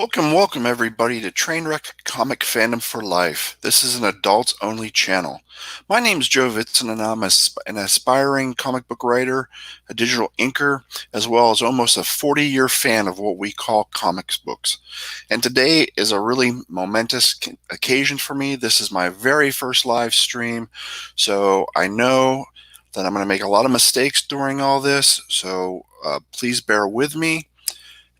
Welcome everybody to Trainwreck Comic Fandom for Life. This is an adults-only channel. My name is Joe Vitson, and I'm an aspiring comic book writer, a digital inker, as well as almost a 40-year fan of what we call comics books. And today is a really momentous occasion for me. This is my very first live stream, so I know that I'm going to make a lot of mistakes during all this, so please bear with me.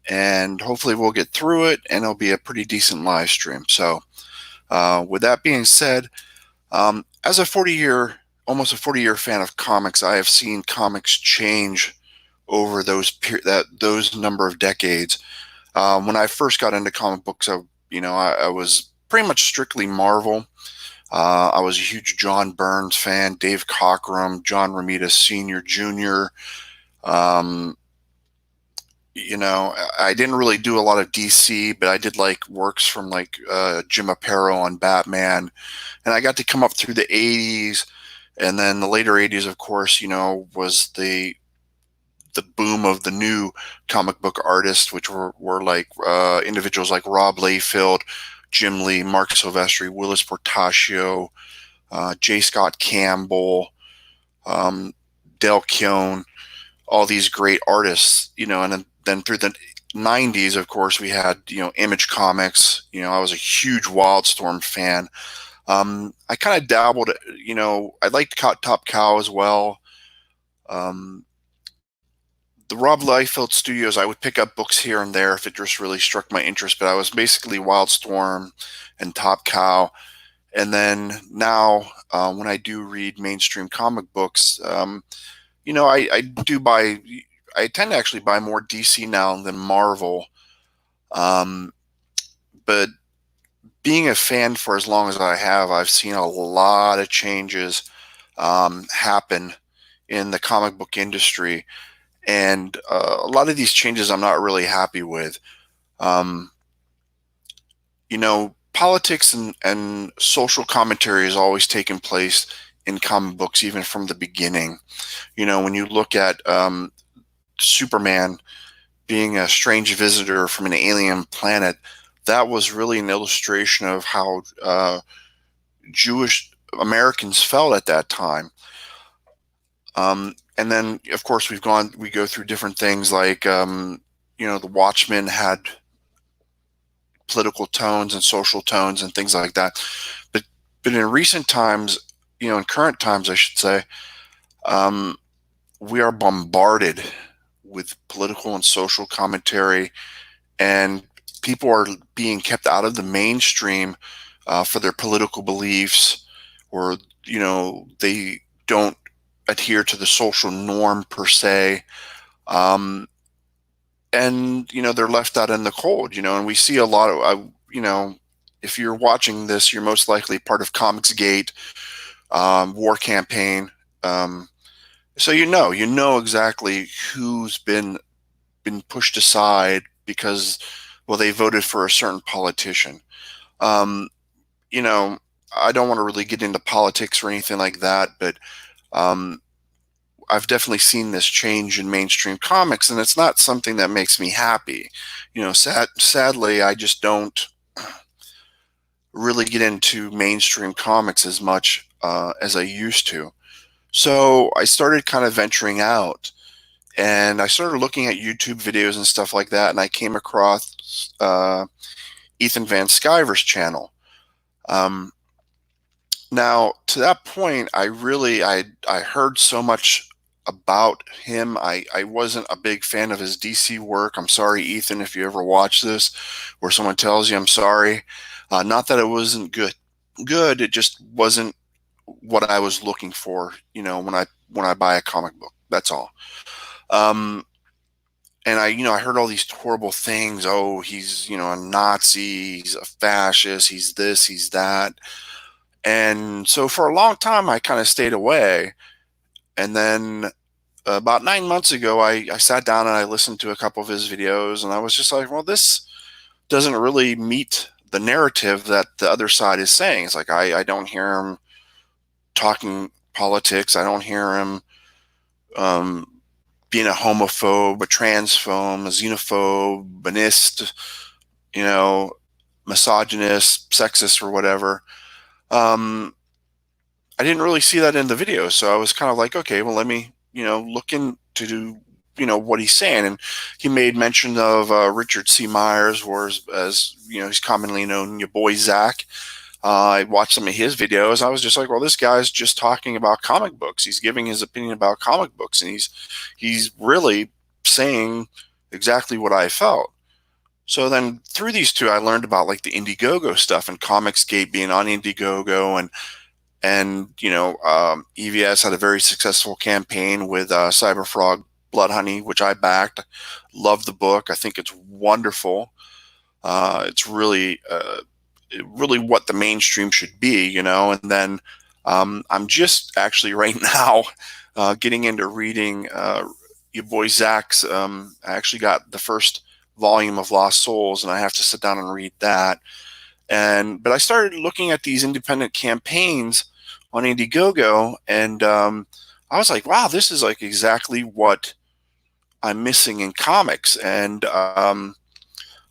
And hopefully we'll get through it, and it'll be a pretty decent live stream. So with that being said, as a almost a 40-year fan of comics, I have seen comics change over those number of decades. When I first got into comic books, I was pretty much strictly Marvel. I was a huge John Byrne fan, Dave Cockrum, John Romita Sr., Jr., I didn't really do a lot of DC, but I did like works from like Jim Aparo on Batman, and I got to come up through the 80s, and then the later 80s, of course, was the boom of the new comic book artists, which were like individuals like Rob Liefeld, Jim Lee, Mark Silvestri, Willis Portacio, J. Scott Campbell, Del Keown, all these great artists, and then through the 90s, of course, we had, Image Comics. I was a huge Wildstorm fan. I kind of dabbled, I liked Top Cow as well. The Rob Liefeld Studios, I would pick up books here and there if it just really struck my interest, but I was basically Wildstorm and Top Cow. And then now, when I do read mainstream comic books, I tend to actually buy more DC now than Marvel. But being a fan for as long as I have, I've seen a lot of changes happen in the comic book industry. And a lot of these changes I'm not really happy with. Politics and social commentary has always taken place in comic books, even from the beginning. When you look at Superman being a strange visitor from an alien planet, that was really an illustration of how Jewish Americans felt at that time. And then, of course, we go through different things like, the Watchmen had political tones and social tones and things like that. But in recent times, in current times, I should say, we are bombarded with political and social commentary, and people are being kept out of the mainstream for their political beliefs, or they don't adhere to the social norm per se, and they're left out in the cold. And we see a lot of if you're watching this, you're most likely part of Comicsgate, war campaign. So you know exactly who's been pushed aside because, well, they voted for a certain politician. I don't want to really get into politics or anything like that, but I've definitely seen this change in mainstream comics, and it's not something that makes me happy. Sadly, I just don't really get into mainstream comics as much as I used to. So I started kind of venturing out, and I started looking at YouTube videos and stuff like that, and I came across Ethan Van Sciver's channel. Now, to that point, I heard so much about him. I wasn't a big fan of his DC work. I'm sorry, Ethan, if you ever watch this, where someone tells you I'm sorry. Not that it wasn't good. It just wasn't what I was looking for, when I buy a comic book. That's all. And I heard all these horrible things. Oh, he's, a Nazi, he's a fascist, he's this, he's that. And so for a long time, I kind of stayed away. And then about 9 months ago, I sat down and I listened to a couple of his videos, and I was just like, well, this doesn't really meet the narrative that the other side is saying. It's like, I don't hear him talking politics. I don't hear him being a homophobe, a transphobe, a xenophobe, banist, you know, misogynist, sexist, or whatever. Um, I didn't really see that in the video, so I was kind of like, okay, well, let me, look into, what he's saying. And he made mention of Richard C. Myers, or as he's commonly known, your boy Zach. I watched some of his videos. I was just like, well, this guy's just talking about comic books. He's giving his opinion about comic books, and he's really saying exactly what I felt. So then through these two, I learned about like the Indiegogo stuff and Comicsgate being on Indiegogo, and EVS had a very successful campaign with Cyberfrog Blood Honey, which I backed. Love the book. I think it's wonderful. It's really what the mainstream should be. And then I'm just actually right now getting into reading your boy Zach's. I actually got the first volume of Lost Souls, and I have to sit down and read that. But I started looking at these independent campaigns on Indiegogo, and I was like, wow, this is like exactly what I'm missing in comics. And I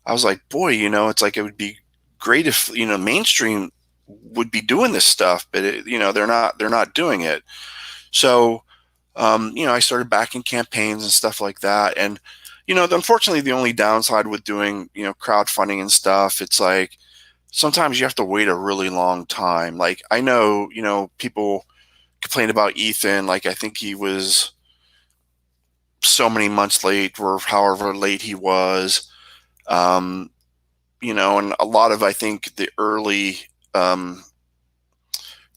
was like, boy, it's like it would be great if mainstream would be doing this stuff, but they're not doing it. So I started backing campaigns and stuff like that. And unfortunately, the only downside with doing crowdfunding and stuff, it's like sometimes you have to wait a really long time. Like I know people complain about Ethan. Like I think he was so many months late, or however late he was. Um, and a lot of, I think, the early um,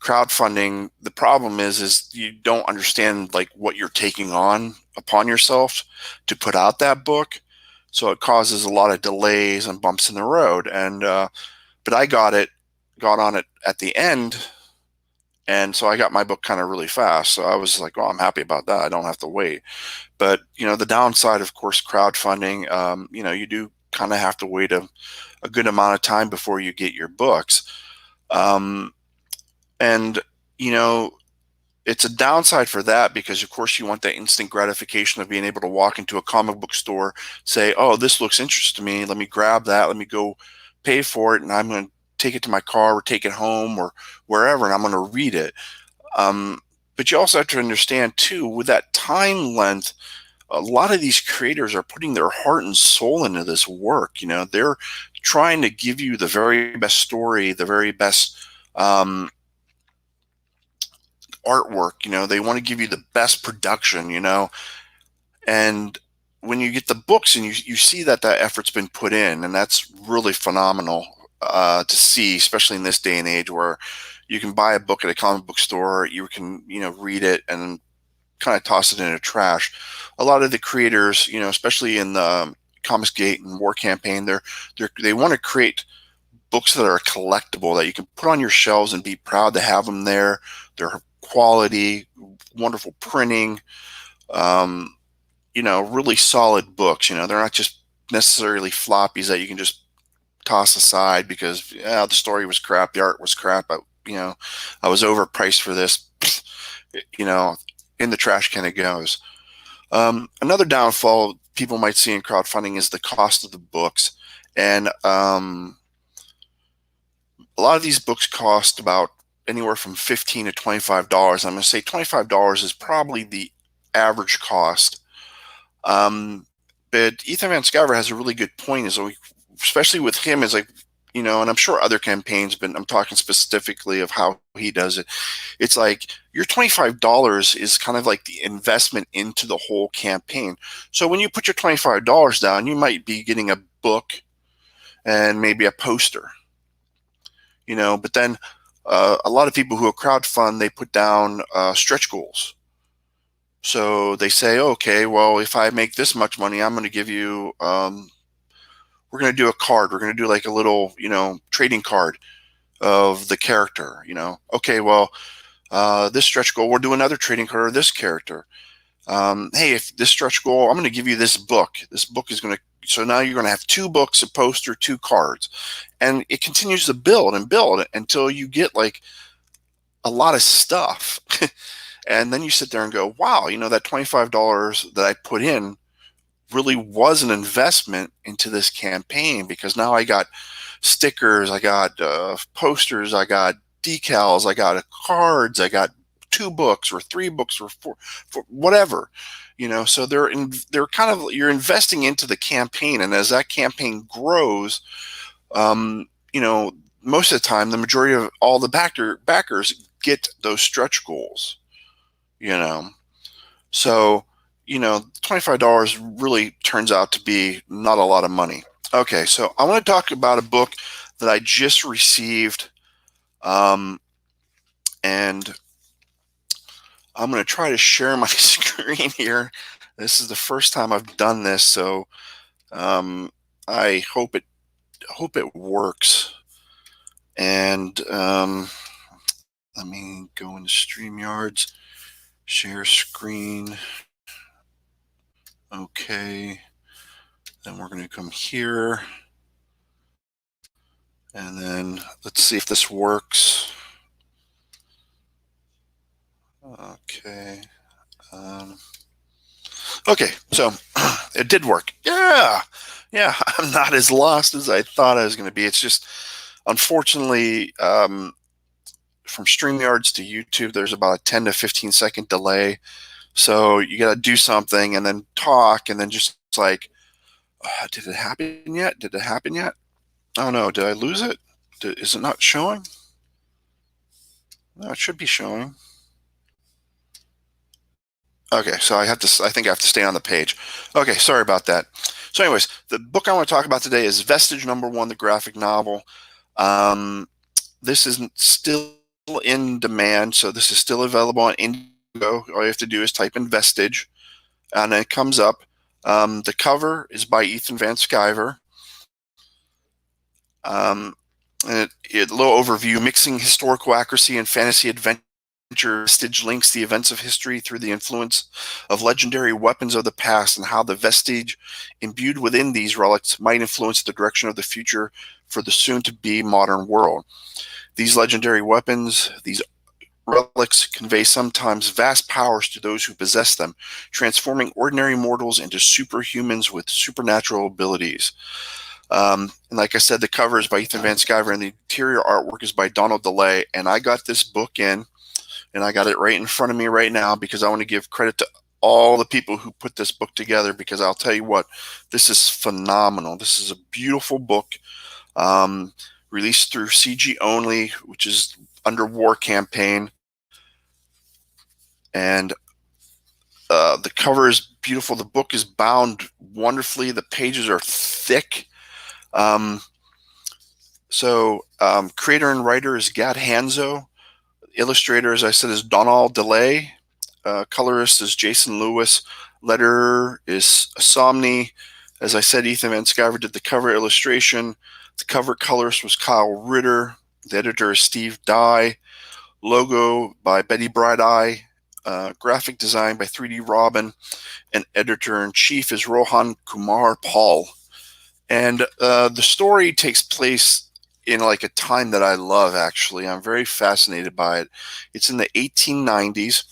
crowdfunding, the problem is you don't understand like what you're taking on upon yourself to put out that book. So it causes a lot of delays and bumps in the road. But I got on it at the end. And so I got my book kind of really fast. So I was like, well, I'm happy about that. I don't have to wait. But, the downside, of course, crowdfunding, you do kind of have to wait a good amount of time before you get your books. Um, and, you know, it's a downside for that because, of course, you want that instant gratification of being able to walk into a comic book store, say, oh, this looks interesting to me. Let me grab that. Let me go pay for it. And I'm going to take it to my car or take it home or wherever, and I'm going to read it. Um, but you also have to understand, too, with that time length, a lot of these creators are putting their heart and soul into this work. They're trying to give you the very best story, the very best artwork. They want to give you the best production. And when you get the books and you see that effort's been put in, and that's really phenomenal to see, especially in this day and age where you can buy a book at a comic book store, you can read it and kind of toss it in a trash. A lot of the creators, especially in the Comicsgate and War Campaign, they want to create books that are collectible that you can put on your shelves and be proud to have them there. They're quality, wonderful printing, um, really solid books. They're not just necessarily floppies that you can just toss aside because the story was crap, the art was crap. I was overpriced for this. You know, in the trash can it goes. Another downfall people might see in crowdfunding is the cost of the books. And a lot of these books cost about anywhere from $15 to $25. I'm going to say $25 is probably the average cost. But Ethan Van Sciver has a really good point, especially with him, is like, and I'm sure other campaigns, but I'm talking specifically of how he does it. It's like your $25 is kind of like the investment into the whole campaign. So when you put your $25 down, you might be getting a book and maybe a poster, but then a lot of people who crowdfund, they put down stretch goals. So they say, okay, well, if I make this much money, I'm going to give you, we're going to do a card. We're going to do like a little, trading card of the character, Okay, well, this stretch goal, we'll do another trading card of this character. Hey, if this stretch goal, I'm going to give you this book. This book is going to, so now you're going to have 2 books, a poster, 2 cards. And it continues to build and build until you get like a lot of stuff. And then you sit there and go, wow, that $25 that I put in really was an investment into this campaign, because now I got stickers, I got posters, I got decals, I got cards, I got 2 books or 3 books or 4, whatever, so they're kind of, you're investing into the campaign, and as that campaign grows, you know, most of the time, the majority of all the backers get those stretch goals, you know. So, $25 really turns out to be not a lot of money. Okay, so I want to talk about a book that I just received, and I'm going to try to share my screen here. This is the first time I've done this, so I hope it works. And let me go into StreamYards, share screen. Okay, then we're going to come here, and then let's see if this works. Okay. Okay, so it did work. Yeah, I'm not as lost as I thought I was going to be. It's just, unfortunately, from StreamYards to YouTube, there's about a 10 to 15-second delay. So you got to do something and then talk, and then just like, did it happen yet? Did it happen yet? Oh no, did I lose it? Is it not showing? No, it should be showing. Okay, so I think I have to stay on the page. Okay, sorry about that. So anyways, the book I want to talk about today is Vestige #1, the graphic novel. This is still in demand, so this is still available on Indiegogo. All you have to do is type in Vestige, and it comes up. The cover is by Ethan Van Sciver. And a little overview: mixing historical accuracy and fantasy adventure. Vestige links the events of history through the influence of legendary weapons of the past, and how the vestige imbued within these relics might influence the direction of the future for the soon-to-be modern world. These legendary weapons, these relics, convey sometimes vast powers to those who possess them, transforming ordinary mortals into superhumans with supernatural abilities. And like I said, the cover is by Ethan Van Sciver, and the interior artwork is by Donald DeLay. And I got this book in, and I got it right in front of me right now, because I want to give credit to all the people who put this book together, because I'll tell you what, this is phenomenal. This is a beautiful book, released through CG Only, which is under War Campaign. And the cover is beautiful. The book is bound wonderfully. The pages are thick. Creator and writer is Gad Hanzo. Illustrator, as I said, is Donald DeLay. Colorist is Jason Lewis. Letterer is Somni. As I said, Ethan Van Sciver did the cover illustration. The cover colorist was Kyle Ritter. The editor is Steve Dye. Logo by Betty Bright-Eye. Graphic design by 3D Robin. And editor-in-chief is Rohan Kumar Paul. And the story takes place in like a time that I love, actually. I'm very fascinated by it. It's in the 1890s.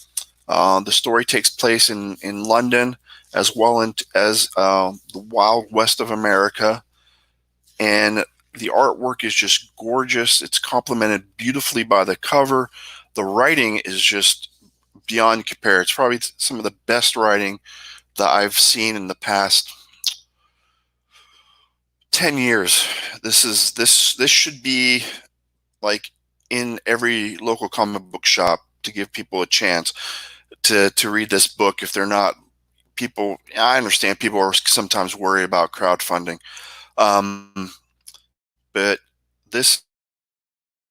The story takes place in London, as well as the Wild West of America. And the artwork is just gorgeous. It's complemented beautifully by the cover. The writing is just beyond compare. It's probably some of the best writing that I've seen in the past 10 years. This should be like in every local comic book shop, to give people a chance to read this book. If they're not people, I understand people are sometimes worried about crowdfunding, but this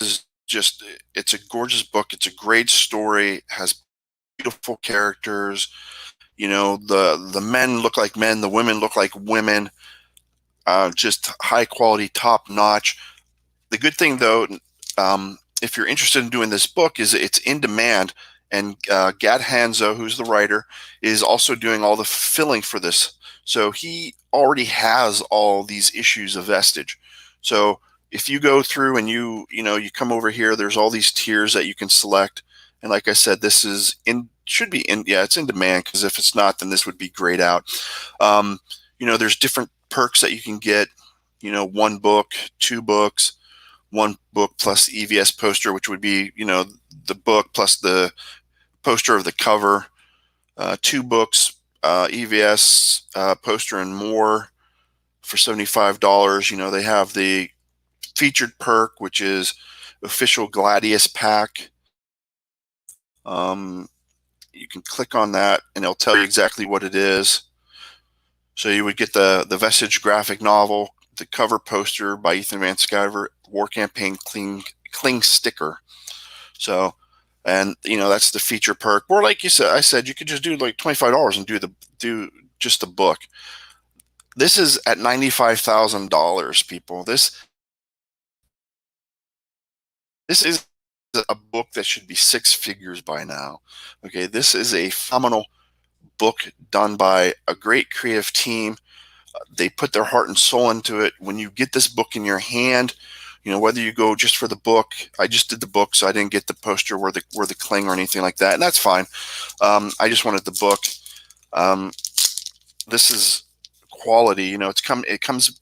is just, it's a gorgeous book. It's a great story. It has beautiful characters. The men look like men, the women look like women. Just high quality, top notch. The good thing, though, if you're interested in doing this book, is it's in demand, and Gad Hanzo, who's the writer, is also doing all the filling for this. So he already has all these issues of Vestige. So if you go through and you come over here, there's all these tiers that you can select. And like I said, this is it's in demand, because if it's not, then this would be grayed out. there's different perks that you can get. 1 book, 2 books, 1 book plus the EVS poster, which would be, the book plus the poster of the cover, 2 books, EVS poster and more for $75. They have the featured perk, which is official Gladius pack. You can click on that and it'll tell you exactly what it is. So you would get the Vestige graphic novel, the cover poster by Ethan Van Sciver, War Campaign Cling sticker. So, and that's the feature perk. Or like I said, you could just do like $25 and do just the book. This is at $95,000, people. This is a book that should be 6 figures by now. Okay, this is a phenomenal book done by a great creative team. They put their heart and soul into it. When you get this book in your hand, whether you go just for the book, I just did the book, so I didn't get the poster or the cling or anything like that, and that's fine. I just wanted the book. This is quality. It comes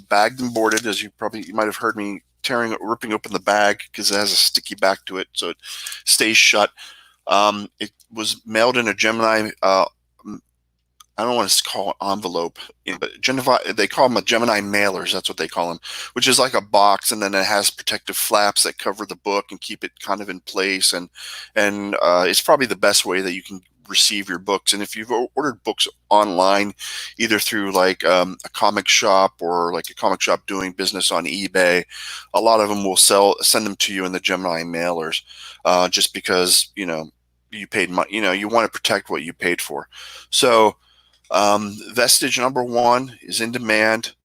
bagged and boarded, as you might have heard me ripping open the bag because it has a sticky back to it, so it stays shut. It was mailed in a Gemini. I don't want to call it envelope, but they call them a Gemini mailers. That's what they call them, which is like a box, and then it has protective flaps that cover the book and keep it kind of in place. And it's probably the best way that you can receive your books. And if you've ordered books online, either through like a comic shop or like a comic shop doing business on eBay, a lot of them will send them to you in the Gemini mailers, just because you paid money. You want to protect what you paid for. So. Vestige #1 is in demand.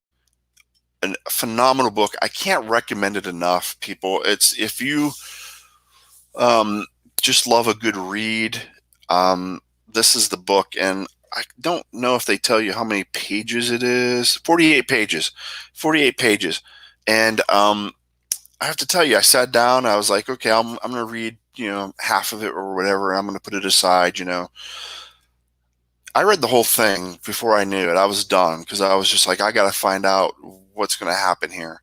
A phenomenal book. I can't recommend it enough, people. If you just love a good read, this is the book. And I don't know if they tell you how many pages it is. 48 pages. 48 pages. And I have to tell you, I sat down. I was like, okay, I'm going to read half of it or whatever. I'm going to put it aside. I read the whole thing before I knew it. I was done because I was just like, I got to find out what's going to happen here.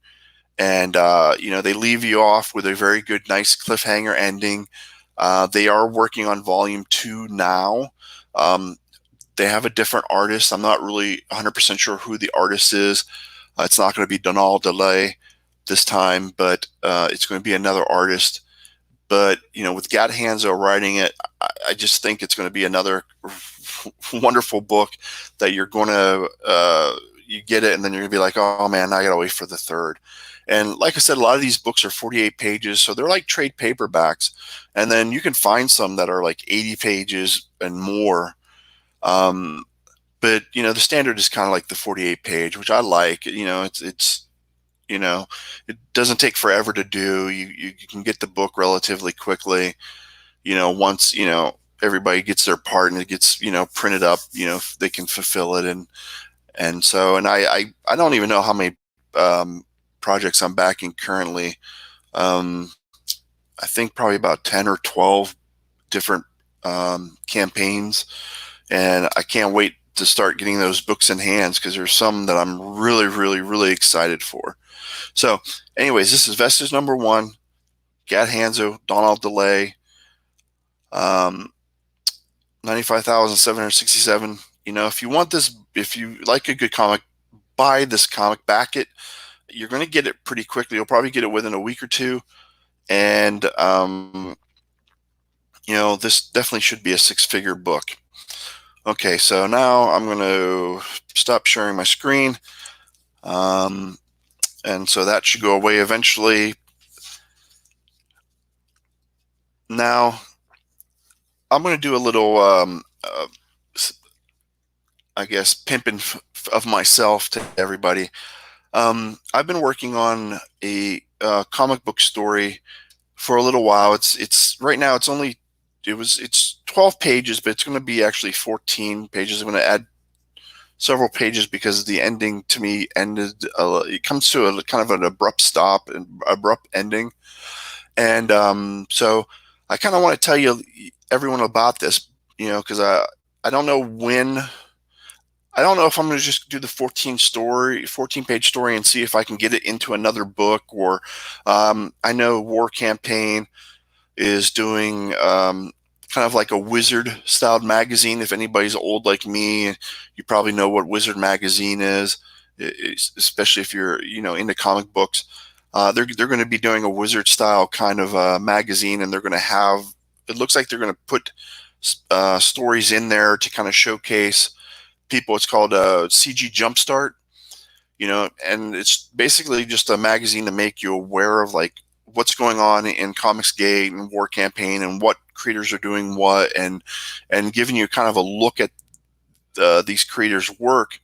And, they leave you off with a very good, nice cliffhanger ending. They are working on volume 2 now. They have a different artist. I'm not really 100% sure who the artist is. It's not going to be Donald DeLay this time, but it's going to be another artist. But, with Gad Hanzo writing it, I just think it's going to be another wonderful book that you're going to, you get it and then you're going to be like, oh man, I got to wait for the third. And like I said, a lot of these books are 48 pages, so they're like trade paperbacks. And then you can find some that are like 80 pages and more. But, the standard is kind of like the 48 page, which I like. It's it doesn't take forever to do. You can get the book relatively quickly. Once everybody gets their part and it gets printed up, they can fulfill it. And so I don't even know how many projects I'm backing currently. I think probably about 10 or 12 different campaigns, and I can't wait to start getting those books in hands because there's some that I'm really, really, really excited for. So anyways, this is Vestige #1, Gad Hanzo, Donald DeLay, 95,767. If you want this, if you like a good comic, buy this comic, back it. You're going to get it pretty quickly. You'll probably get it within a week or two. And, this definitely should be a 6-figure book. Okay, so now I'm going to stop sharing my screen. And so that should go away eventually. Now, I'm going to do a little, I guess, pimping of myself to everybody. I've been working on a comic book story for a little while. It's right now. It's 12 pages, but it's going to be actually 14 pages. I'm going to add several pages because the ending to me ended. It comes to a kind of an abrupt stop and abrupt ending, and so I kind of want to tell you everyone about this, because I don't know when I don't know if I'm going to just do the 14 page story and see if I can get it into another book, or I know War Campaign is doing kind of like a Wizard styled magazine. If anybody's old like me, you probably know what Wizard magazine is, especially if you're into comic books. They're going to be doing a Wizard style kind of magazine, and they're going to have. It looks like they're going to put stories in there to kind of showcase people. It's called CG Jumpstart, and it's basically just a magazine to make you aware of like what's going on in Comicsgate and War Campaign and what creators are doing what, and giving you kind of a look at these creators' work,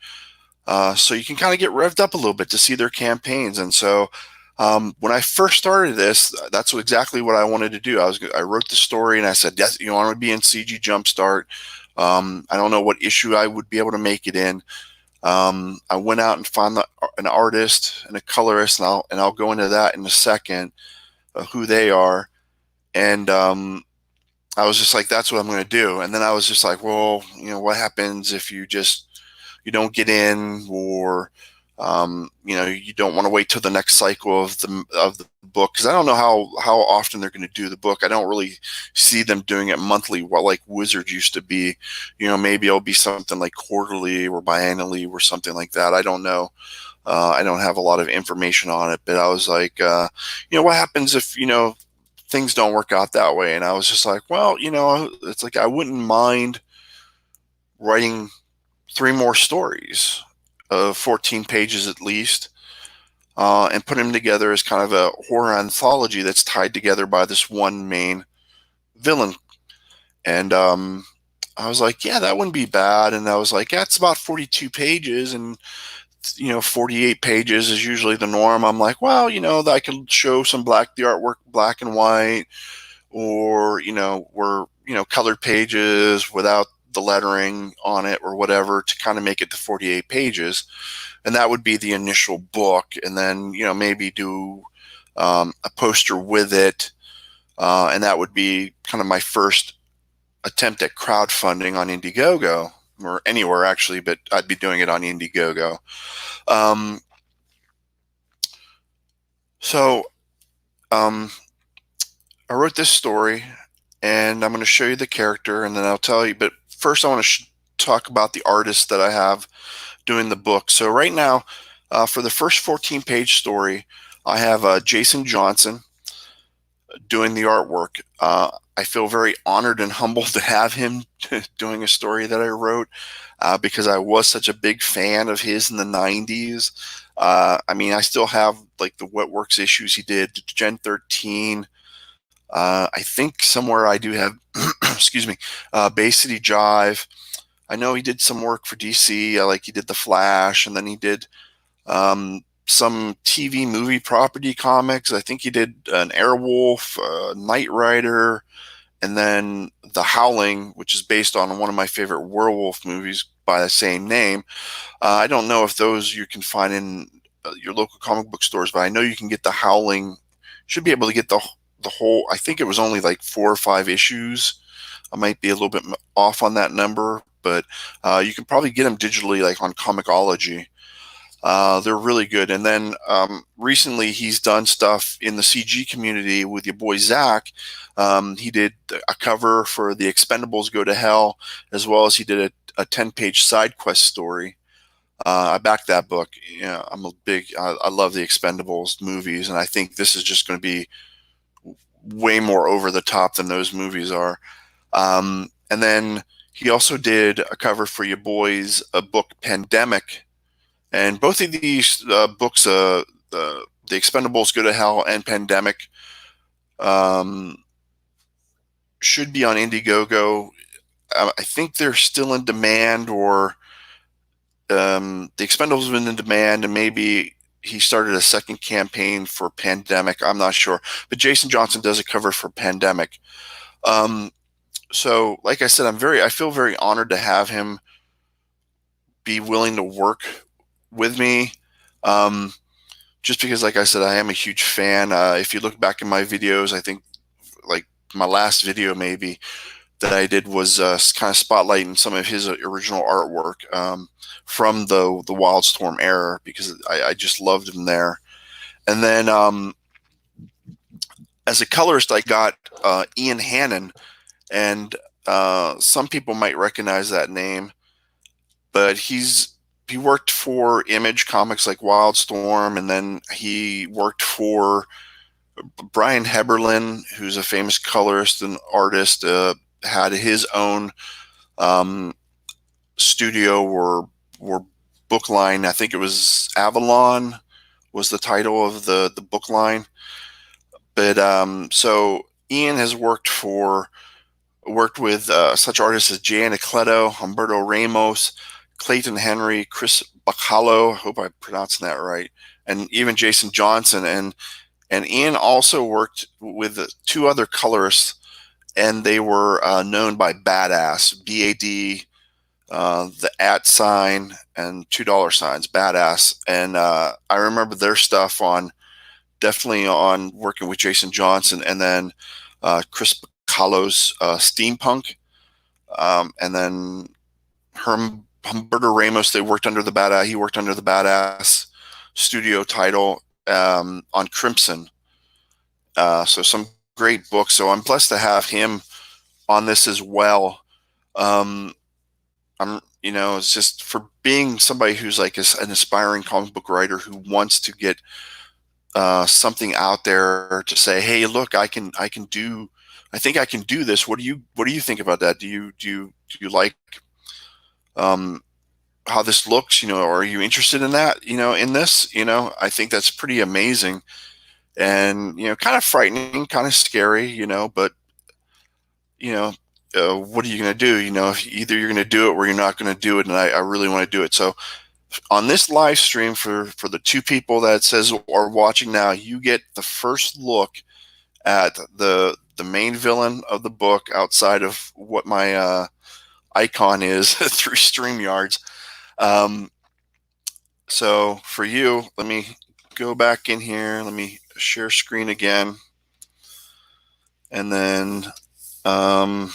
so you can kind of get revved up a little bit to see their campaigns. And so when I first started this, that's exactly what I wanted to do. I wrote the story and I said, yes, I want to be in CG Jumpstart. I don't know what issue I would be able to make it in. I went out and found an artist and a colorist, and I'll go into that in a second, who they are. And I was just like, that's what I'm going to do. And then I was just like, well, what happens if you don't get in, or you don't want to wait till the next cycle of the book, because I don't know how often they're going to do the book. I don't really see them doing it monthly, like Wizards used to be. Maybe it'll be something like quarterly or biannually or something like that. I don't know. I don't have a lot of information on it, but I was like, what happens if things don't work out that way? And I was just like, well, it's like I wouldn't mind writing 3 more stories of 14 pages at least, and put them together as kind of a horror anthology that's tied together by this one main villain. And I was like, yeah, that wouldn't be bad. And I was like, yeah, it's about 42 pages, and 48 pages is usually the norm. I'm like, well, I can show the artwork black and white, or colored pages without the lettering on it or whatever, to kind of make it to 48 pages. And that would be the initial book. And then maybe do a poster with it, and that would be kind of my first attempt at crowdfunding on Indiegogo, or anywhere actually, but I'd be doing it on Indiegogo. um, so I wrote this story, and I'm going to show you the character, and then I'll tell you. But first, I want to talk about the artist that I have doing the book. So right now, for the first 14-page story, I have Jason Johnson doing the artwork. I feel very honored and humbled to have him doing a story that I wrote, because I was such a big fan of his in the 90s. I mean, I still have like the Wetworks issues he did, Gen 13. I think somewhere I do have, excuse me, Bay City Jive. I know he did some work for DC. Like he did The Flash, and then he did some TV movie property comics. I think he did an Airwolf, Knight Rider, and then The Howling, which is based on one of my favorite werewolf movies by the same name. I don't know if those you can find in your local comic book stores, but I know you can get The Howling. Should be able to get the whole. I think it was only like 4 or 5 issues. I might be a little bit off on that number, but you can probably get them digitally, like on Comixology. They're really good. And then recently he's done stuff in the CG community with your boy Zach. He did a cover for The Expendables Go to Hell, as well as he did a 10-page side quest story. I backed that book. I love the Expendables movies, and I think this is just going to be way more over the top than those movies are. And then he also did a cover for your boys, a book Pandemic. And both of these books, The Expendables Go to Hell and Pandemic, should be on Indiegogo. I think they're still in demand, or The Expendables have been in demand, and maybe he started a second campaign for Pandemic. I'm not sure. But Jason Johnson does a cover for Pandemic. So, like I said, I feel very honored to have him be willing to work with me. Just because, like I said, I am a huge fan. If you look back in my videos, I think like my last video maybe, that I did was kind of spotlighting some of his original artwork from the Wildstorm era, because I just loved him there. And then as a colorist, I got Ian Hannon, and some people might recognize that name, but he worked for Image Comics like Wildstorm, and then he worked for Brian Heberlin, who's a famous colorist and artist. Had his own um, studio or book line. I think it was Avalon was the title of the book line. But so Ian has worked with such artists as Jan Ecleto, Humberto Ramos, Clayton Henry, Chris Bacalo. I hope I'm pronouncing that right, and even Jason Johnson. And Ian also worked with two other colorists, and they were known by Badass, BAD, the @ sign, and $2 signs, Badass. And I remember their stuff on definitely on working with Jason Johnson, and then Chris Bacalo's Steampunk, and then Humberto Ramos. They worked under the Badass. He worked under the Badass studio title on Crimson. So some great books. So I'm blessed to have him on this as well. It's just for being somebody who's like an aspiring comic book writer who wants to get something out there to say, hey, look, I think I can do this. What do you think about that? Do you like how this looks? Or are you interested in that? In this, I think that's pretty amazing, and kind of frightening, kind of scary, but what are you going to do? If either you're going to do it or you're not going to do it, and I really want to do it. So on this live stream, for the two people that says are watching now, you get the first look at the main villain of the book outside of what my icon is through StreamYards. So for you, let me go back in here. Let me share screen again, and then I'm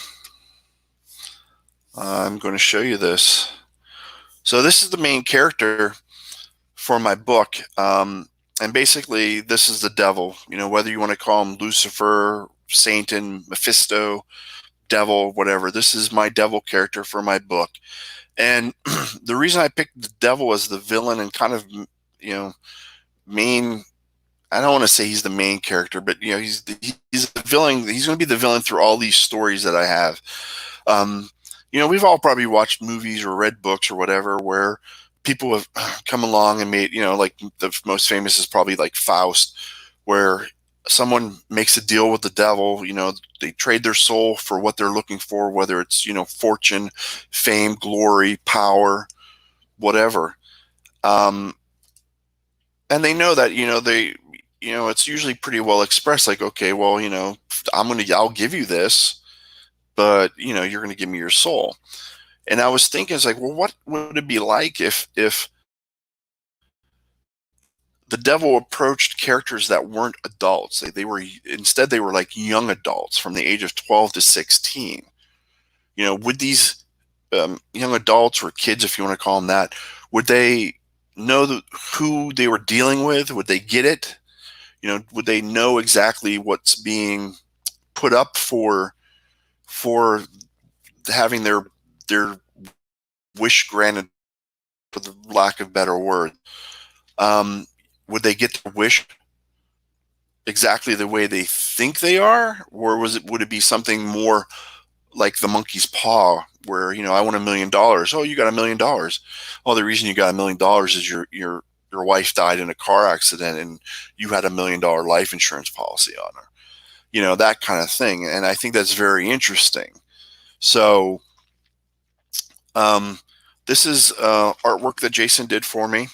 going to show you this. So this is the main character for my book. And basically, this is the devil. Whether you want to call him Lucifer, Satan, Mephisto, devil, whatever. This is my devil character for my book. And the reason I picked the devil as the villain and kind of, main, I don't want to say he's the main character, but, he's the villain. He's going to be the villain through all these stories that I have. We've all probably watched movies or read books or whatever where people have come along and made, like the most famous is probably like Faust, where someone makes a deal with the devil. They trade their soul for what they're looking for, whether it's, fortune, fame, glory, power, whatever. And they know that, it's usually pretty well expressed, like, okay, well, I'll give you this, but you're going to give me your soul. And I was thinking, it's like, well, what would it be like if the devil approached characters that weren't adults? They were like young adults from the age of 12 to 16. Would these young adults or kids, if you want to call them that, would they know who they were dealing with? Would they get it? Would they know exactly what's being put up for having their wish granted, for the lack of better word? Would they get their wish exactly the way they think they are, or would it be something more like the monkey's paw, where I want $1 million? Oh, you got $1 million. Oh, the reason you got $1 million is your wife died in a car accident and you had $1 million life insurance policy on her. That kind of thing. And I think that's very interesting. So this is artwork that Jason did for me.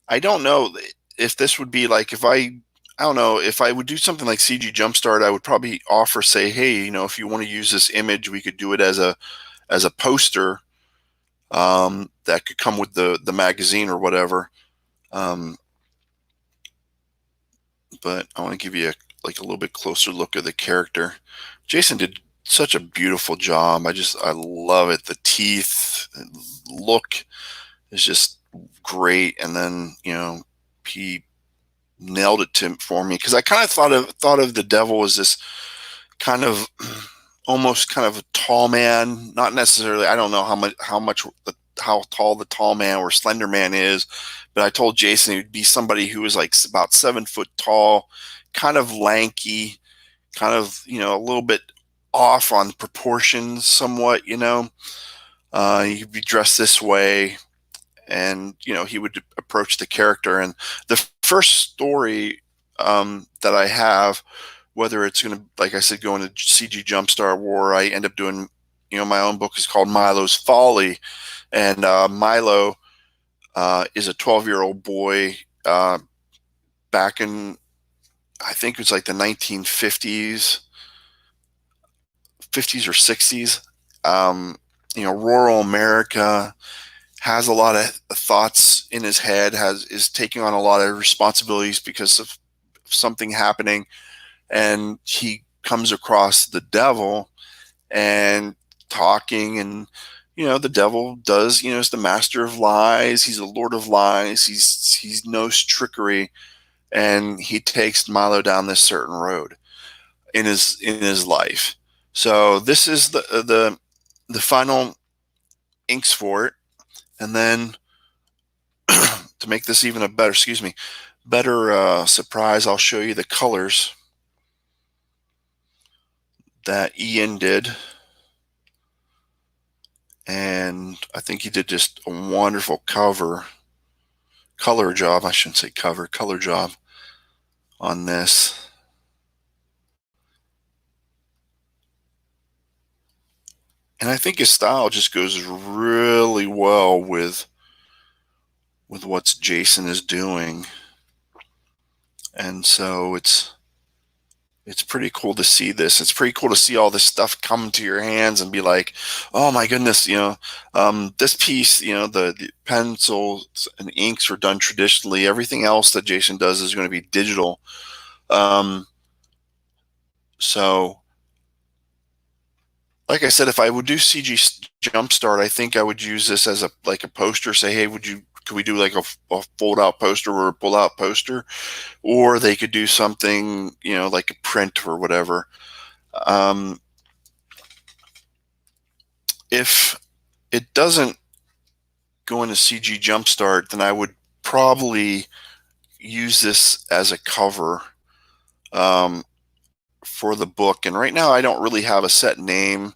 I don't know if this would be like, I don't know, if I would do something like CG Jumpstart, I would probably offer, say, hey, if you want to use this image, we could do it as a poster that could come with the magazine or whatever. But I want to give you a little bit closer look at the character. Jason did such a beautiful job. I love it. The teeth look is just great. And then, he nailed it for me, because I kind of thought of the devil as this kind of almost kind of a tall man, not necessarily. I don't know how tall the tall man or slender man is, but I told Jason it would be somebody who was like about 7 foot tall, kind of lanky, kind of, a little bit off on proportions somewhat. He'd be dressed this way, and he would approach the character. And the first story that I have, whether it's going to, like I said, go into CG Jumpstart, or I end up doing my own book, is called Milo's Folly. And Milo is a 12-year-old boy back in, I think it was like the 1950s or 60s. Rural America, has a lot of thoughts in his head, is taking on a lot of responsibilities because of something happening, and he comes across the devil and talking, and the devil does, is the master of lies. He's a lord of lies. He knows trickery, and he takes Milo down this certain road in his life. So this is the final inks for it. And then to make this even a better surprise, I'll show you the colors that Ian did. And I think he did just a wonderful color job. I shouldn't say color job on this. And I think his style just goes really well with what Jason is doing. And so it's pretty cool to see this. It's pretty cool to see all this stuff come to your hands and be like, oh my goodness, this piece, the pencils and inks were done traditionally. Everything else that Jason does is going to be digital. So like I said, if I would do CG Jumpstart, I think I would use this as a poster. Say, hey, could we do like a fold out poster or a pull out poster? Or they could do something, like a print or whatever. If it doesn't go into CG Jumpstart, then I would probably use this as a cover for the book. And right now I don't really have a set name.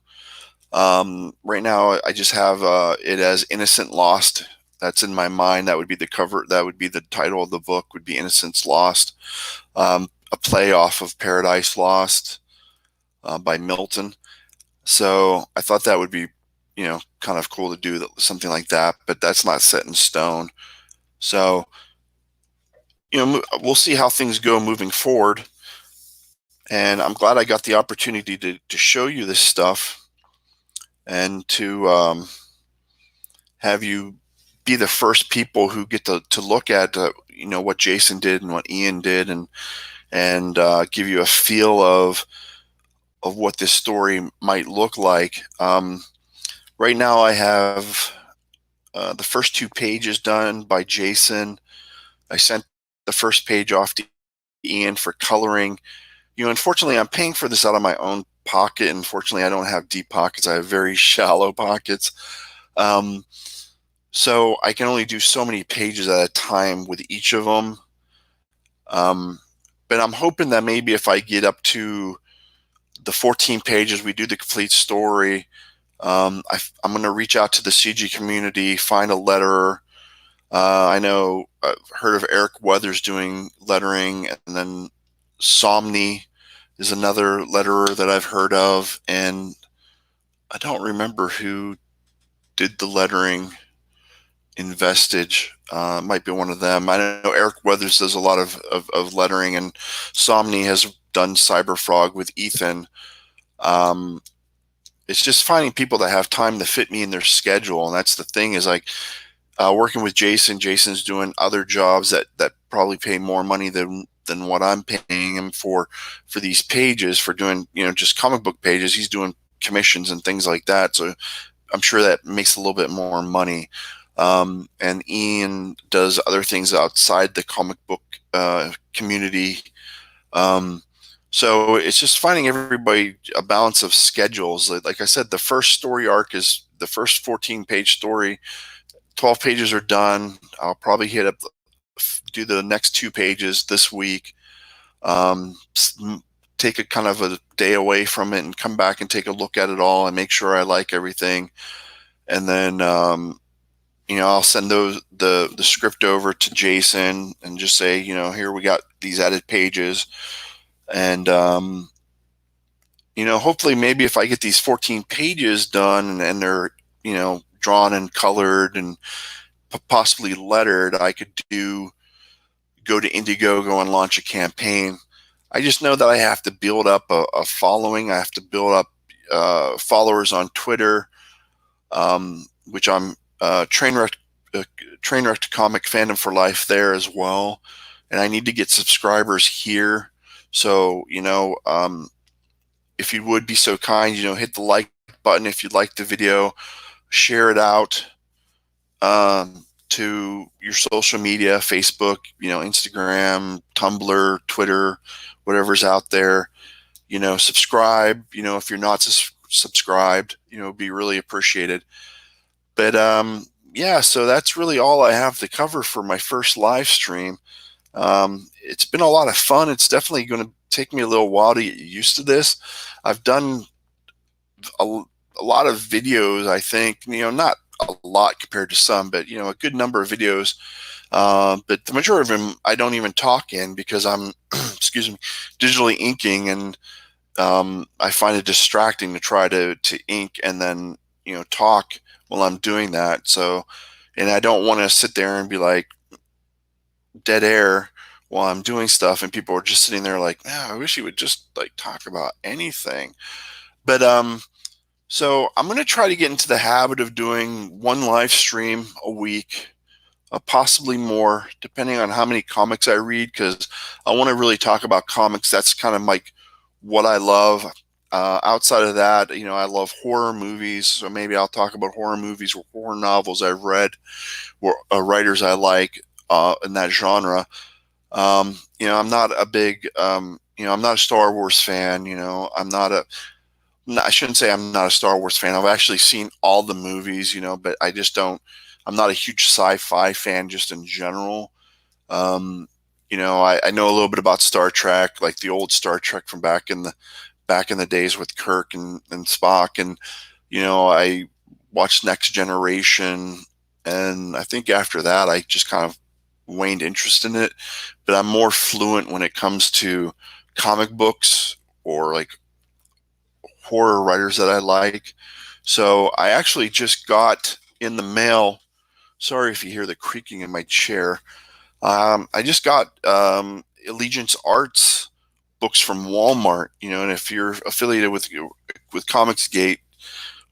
Right now I just have it as Innocent Lost. That's in my mind. That would be the cover. That would be the title of the book, would be Innocence Lost, a play off of Paradise Lost by Milton. So I thought that would be, kind of cool to do something like that, but that's not set in stone. So, we'll see how things go moving forward. And I'm glad I got the opportunity to show you this stuff, and to have you be the first people who get to look at, what Jason did and what Ian did, and give you a feel of what this story might look like. Right now I have the first 2 pages done by Jason. I sent the first page off to Ian for coloring. Unfortunately, I'm paying for this out of my own pocket. Unfortunately, I don't have deep pockets. I have very shallow pockets. So I can only do so many pages at a time with each of them. But I'm hoping that maybe if I get up to the 14 pages, we do the complete story. I'm going to reach out to the CG community, find a letterer. I know I've heard of Eric Weathers doing lettering, and then Somni is another letterer that I've heard of, and I don't remember who did the lettering in Vestige. Might be one of them. I know Eric Weathers does a lot of lettering, and Somni has done Cyberfrog with Ethan. It's just finding people that have time to fit me in their schedule, and that's the thing, is like working with Jason. Jason's doing other jobs that probably pay more money than what I'm paying him for these pages, for doing just comic book pages. He's doing commissions and things like that. So I'm sure that makes a little bit more money. And Ian does other things outside the comic book community. So it's just finding everybody a balance of schedules. Like I said, the first story arc is the first 14-page story. 12 pages are done. I'll probably do the next 2 pages this week. Take a kind of a day away from it and come back and take a look at it all and make sure I like everything. And then, I'll send the script over to Jason and just say, here we got these added pages. And, hopefully maybe if I get these 14 pages done and they're, drawn and colored and possibly lettered, I could go to Indiegogo and launch a campaign. I just know that I have to build up a following. I have to build up followers on Twitter, which I'm Trainwreck to Comic Fandom for Life there as well. And I need to get subscribers here. So, if you would be so kind, hit the like button if you like the video, share it out to your social media, Facebook, Instagram, Tumblr, Twitter, whatever's out there. Subscribe, if you're not subscribed, be really appreciated. But yeah, so that's really all I have to cover for my first live stream. It's been a lot of fun. It's definitely going to take me a little while to get used to this. I've done a lot of videos, I think, not a lot compared to some, but a good number of videos. But the majority of them I don't even talk in because I'm, excuse me, digitally inking, and I find it distracting to try to ink and then talk while I'm doing that. So, and I don't want to sit there and be like dead air while I'm doing stuff, and people are just sitting there like, man, I wish you would just like talk about anything. But so I'm going to try to get into the habit of doing one live stream a week, possibly more, depending on how many comics I read, because I want to really talk about comics. That's kind of like what I love. Outside of that, I love horror movies, so maybe I'll talk about horror movies or horror novels I've read or writers I like in that genre. I'm not a big, I'm not a Star Wars fan. I shouldn't say I'm not a Star Wars fan. I've actually seen all the movies, but I just don't. I'm not a huge sci-fi fan, just in general. I know a little bit about Star Trek, like the old Star Trek from back in the days with Kirk and Spock, and I watched Next Generation, and I think after that I just kind of waned interest in it. But I'm more fluent when it comes to comic books or like horror writers that I like. So I actually just got in the mail. Sorry if you hear the creaking in my chair. I just got Allegiance Arts books from Walmart, and if you're affiliated with Comicsgate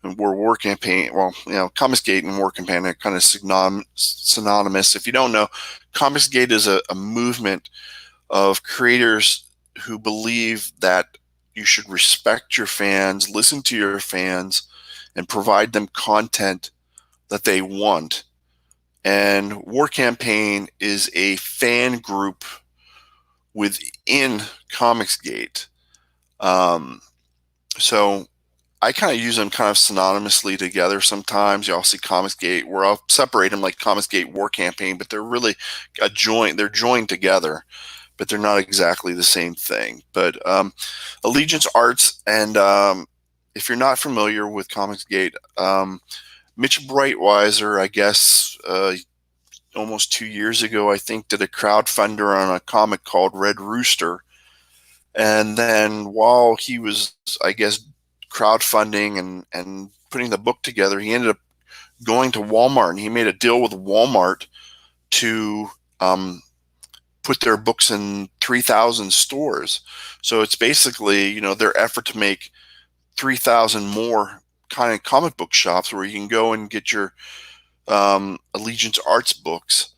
and War Campaign, well, Comicsgate and War Campaign are kind of synonymous. If you don't know, Comicsgate is a movement of creators who believe that you should respect your fans, listen to your fans, and provide them content that they want. And War Campaign is a fan group within Comicsgate. So I kind of use them kind of synonymously together sometimes. Y'all see Comicsgate, where I'll separate them like Comicsgate War Campaign, but they're really they're joined together, but they're not exactly the same thing. But Allegiance Arts, and if you're not familiar with Comicsgate, Mitch Breitweiser, I guess, almost 2 years ago, I think, did a crowdfunder on a comic called Red Rooster. And then while he was, I guess, crowdfunding and putting the book together, he ended up going to Walmart, and he made a deal with Walmart to put their books in 3,000 stores. So it's basically, their effort to make 3,000 more kind of comic book shops where you can go and get your Allegiance Arts books.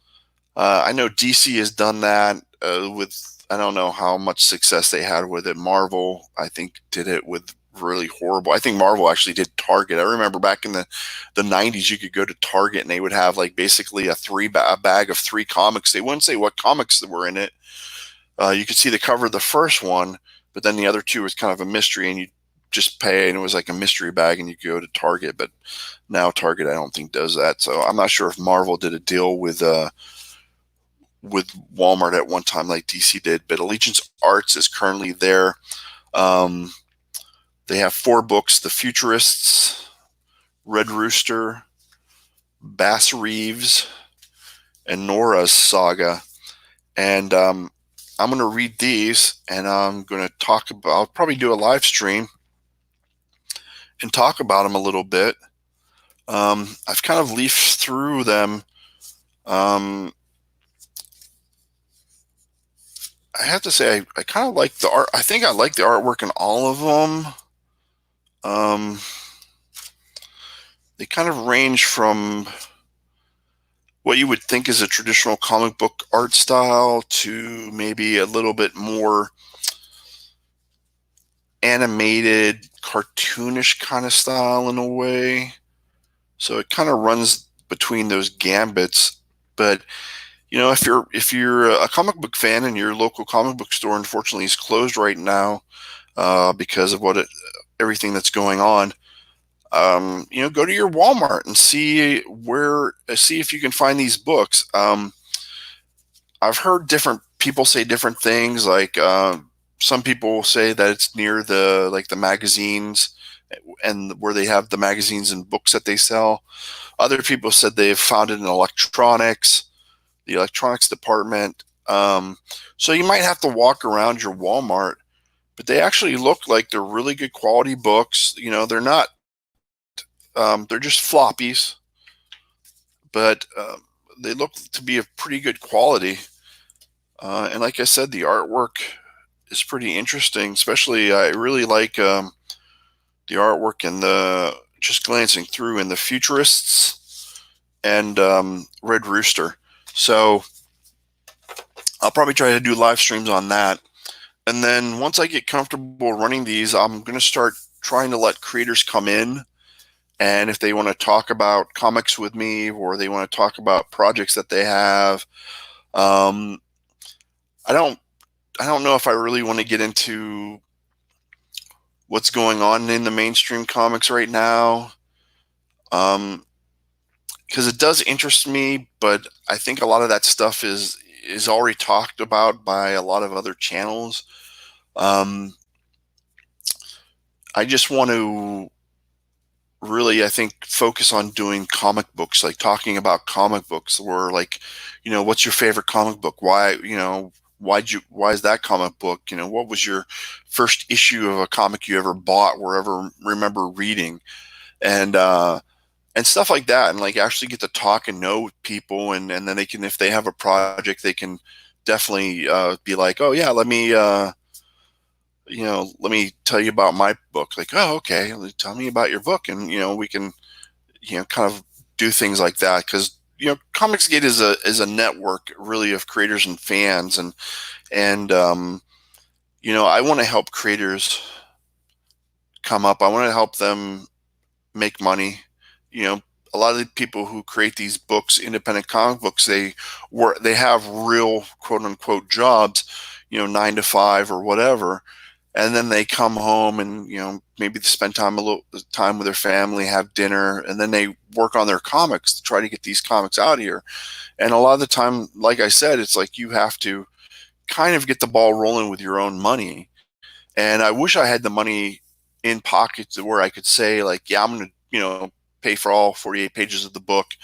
I know DC has done that with, I don't know how much success they had with it. Marvel, I think, did it with really horrible. I think Marvel actually did Target. I remember back in the 90s, you could go to Target and they would have like basically a bag of 3 comics. They wouldn't say what comics were in it. You could see the cover of the first one, but then the other 2 was kind of a mystery, and you just pay, and it was like a mystery bag, and you could go to Target. But now Target, I don't think, does that. So I'm not sure if Marvel did a deal with Walmart at one time like DC did. But Allegiance Arts is currently there. They have 4 books: The Futurists, Red Rooster, Bass Reeves, and Nora's Saga. And I'm going to read these, and I'm going to talk about, I'll probably do a live stream and talk about them a little bit. I've kind of leafed through them. I have to say, I kind of like the art. I think I like the artwork in all of them. They kind of range from what you would think is a traditional comic book art style to maybe a little bit more animated, cartoonish kind of style in a way. So it kind of runs between those gambits. But if you're a comic book fan and your local comic book store unfortunately is closed right now because of everything that's going on, go to your Walmart and see if you can find these books. I've heard different people say different things. Like some people say that it's near the magazines and where they have the magazines and books that they sell. Other people said they've found it in the electronics department. So you might have to walk around your Walmart, but they actually look like they're really good quality books. They're not. They're just floppies, but they look to be of pretty good quality. And like I said, the artwork is pretty interesting. Especially, I really like the artwork and just glancing through in the Futurists and Red Rooster. So I'll probably try to do live streams on that. And then once I get comfortable running these, I'm going to start trying to let creators come in. And if they want to talk about comics with me, or they want to talk about projects that they have, I don't know if I really want to get into what's going on in the mainstream comics right now, because it does interest me, but I think a lot of that stuff is already talked about by a lot of other channels. I just want to really, I think, focus on doing comic books, like talking about comic books, or like, what's your favorite comic book? Why is that comic book? What was your first issue of a comic you ever bought or ever remember reading? And stuff like that, and like actually get to talk and know people, and then they can, if they have a project, they can definitely be like, oh yeah, let me tell you about my book. Like, oh, okay, tell me about your book. And, we can, kind of do things like that. Cause, Comicsgate is a network really of creators and fans. And I want to help creators come up. I want to help them make money. A lot of the people who create these books, independent comic books, they have real quote unquote jobs, 9 to 5 or whatever. And then they come home and, maybe spend a little time with their family, have dinner, and then they work on their comics to try to get these comics out here. And a lot of the time, like I said, it's like you have to kind of get the ball rolling with your own money. And I wish I had the money in pockets where I could say, like, yeah, I'm going to, pay for all 48 pages of the book.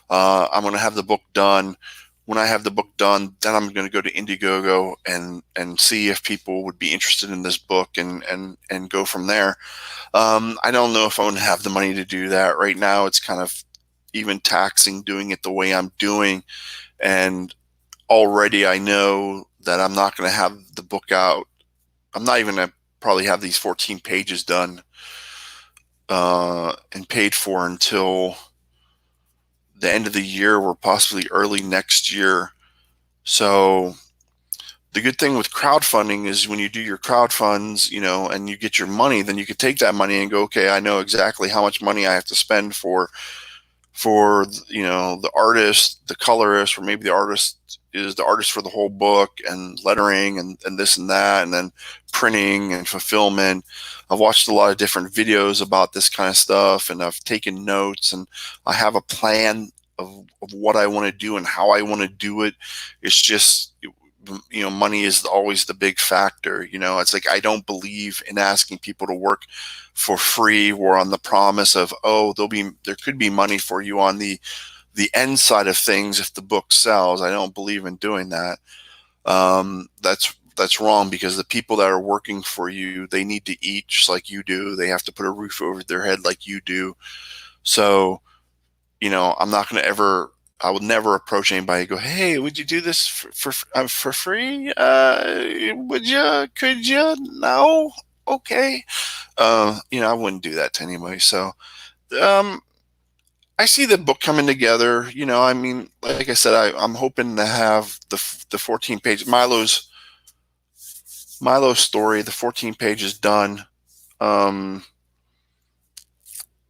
I'm going to have the book done. When I have the book done, then I'm going to go to Indiegogo and see if people would be interested in this book and go from there. I don't know if I would have the money to do that right now. It's kind of even taxing doing it the way I'm doing. And already I know that I'm not going to have the book out. I'm not even going to probably have these 14 pages done and paid for until the end of the year or possibly early next year. So the good thing with crowdfunding is when you do your crowdfunds, you know, and you get your money, then you can take that money and go, okay, I know exactly how much money I have to spend for you know, the artist, the colorist, or maybe the artist is the artist for the whole book, and lettering and this and that, and then printing and fulfillment. I've watched a lot of different videos about this kind of stuff, and I've taken notes, and I have a plan of what I want to do and how I want to do it. It's just, you know, money is always the big factor. You know, it's like I don't believe in asking people to work for free or on the promise of, oh, there could be money for you on the end side of things if the book sells. I don't believe in doing that. That's wrong, because the people that are working for you, they need to eat just like you do. They have to put a roof over their head like you do. So, you know, I would never approach anybody and go, hey, would you do this for free? Would you? Could you? No? Okay. You know, I wouldn't do that to anybody. So, um, I see the book coming together. You know, I mean, like I said, I'm hoping to have the 14 page Milo's story, the 14 pages done. Um,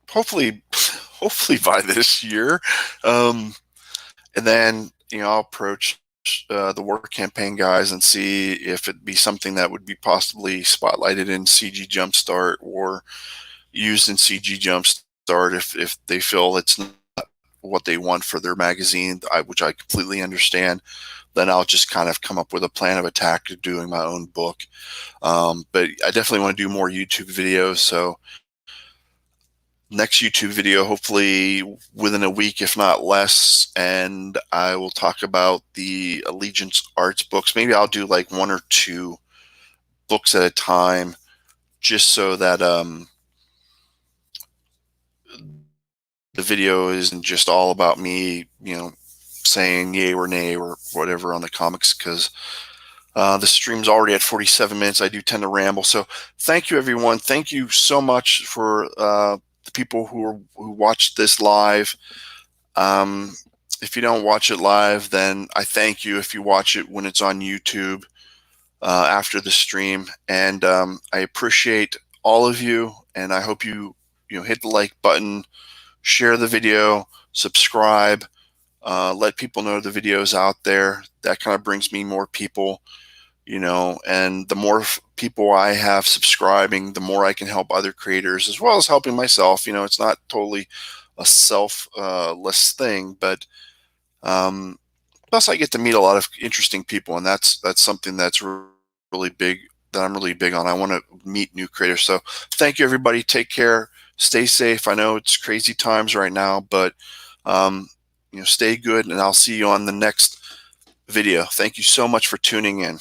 hopefully, hopefully by this year. And then, you know, I'll approach the work campaign guys and see if it'd be something that would be possibly spotlighted in CG Jumpstart or used in CG Jumpstart if they feel it's not what they want for their magazine, which I completely understand. Then I'll just kind of come up with a plan of attack to doing my own book. But I definitely want to do more YouTube videos. So next YouTube video, hopefully within a week, if not less, and I will talk about the Allegiance Arts books. Maybe I'll do like 1 or 2 books at a time, just so that the video isn't just all about me, you know, saying yay or nay or whatever on the comics, because the stream's already at 47 minutes. I do tend to ramble. So thank you, everyone. Thank you so much for the people who watched this live. If you don't watch it live, then I thank you if you watch it when it's on YouTube after the stream. And I appreciate all of you, and I hope you hit the like button, share the video, subscribe, let people know the video's out there. That kind of brings me more people, you know, and the more people I have subscribing, the more I can help other creators as well as helping myself. You know, it's not totally a selfless thing, but plus I get to meet a lot of interesting people, and that's something that's really big, that I'm really big on. I want to meet new creators. So thank you, everybody. Take care. Stay safe. I know it's crazy times right now, but you know, stay good, and I'll see you on the next video. Thank you so much for tuning in.